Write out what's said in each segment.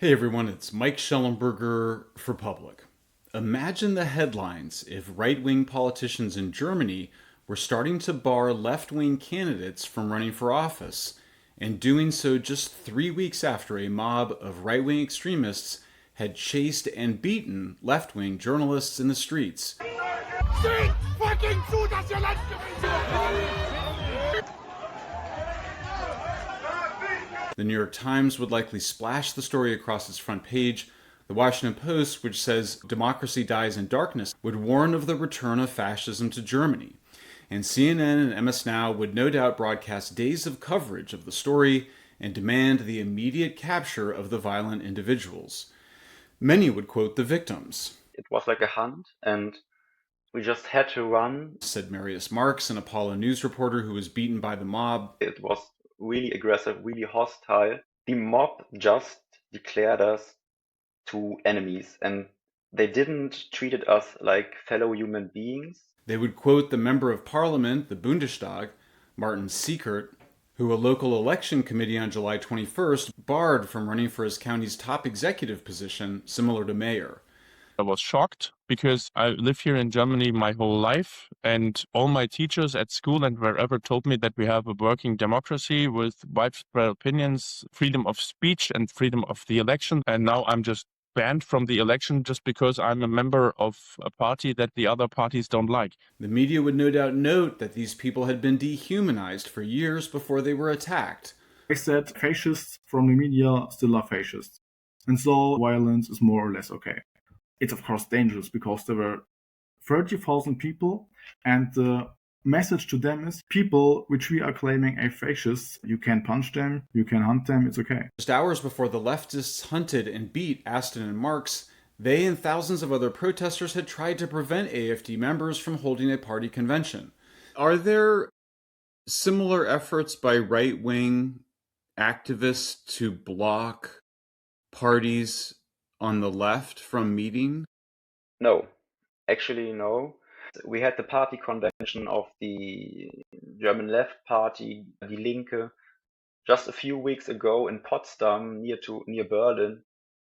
Hey everyone, it's Mike Schellenberger for Public. Imagine the headlines if right wing politicians in Germany were starting to bar left wing candidates from running for office, and doing so just 3 weeks after a mob of right wing extremists had chased and beaten left wing journalists in the streets. Seht fucking zu, dass ihr Land gewinnt! The New York Times would likely splash the story across its front page. The Washington Post, which says democracy dies in darkness, would warn of the return of fascism to Germany. And CNN and MS Now would no doubt broadcast days of coverage of the story and demand the immediate capture of the violent individuals. Many would quote the victims. It was like a hunt, and we just had to run, said Marius Marx, an Apollo News reporter who was beaten by the mob. It was really aggressive, really hostile. The mob just declared us to enemies, and they didn't treated us like fellow human beings. They would quote the member of parliament, the Bundestag, Martin Siekert, who a local election committee on July 21st barred from running for his county's top executive position, similar to mayor. I was shocked because I live here in Germany my whole life, and all my teachers at school and wherever told me that we have a working democracy with widespread opinions, freedom of speech and freedom of the election. And now I'm just banned from the election just because I'm a member of a party that the other parties don't like. The media would no doubt note that these people had been dehumanized for years before they were attacked. I said fascists from the media still are fascists, and so violence is more or less okay. It's of course dangerous because there were 30,000 people, and the message to them is people which we are claiming are fascists, you can punch them, you can hunt them, it's okay. Just hours before the leftists hunted and beat Aston and Marx, they and thousands of other protesters had tried to prevent AfD members from holding a party convention. Are there similar efforts by right-wing activists to block parties on the left from meeting? No, actually no. We had the party convention of the German left party, Die Linke, just a few weeks ago in Potsdam, near Berlin,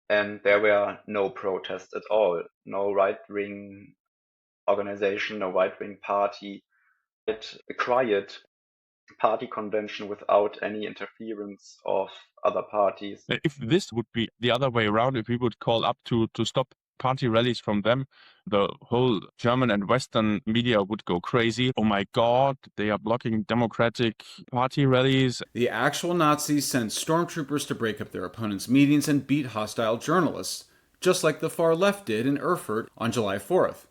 and there were no protests at all. No right-wing organization, no right-wing party. It's a quiet party convention without any interference of other parties. If this would be the other way around, if we would call up to stop party rallies from them, the whole German and Western media would go crazy. Oh my God, they are blocking democratic party rallies. The actual Nazis sent stormtroopers to break up their opponents' meetings and beat hostile journalists, just like the far left did in Erfurt on July 4th.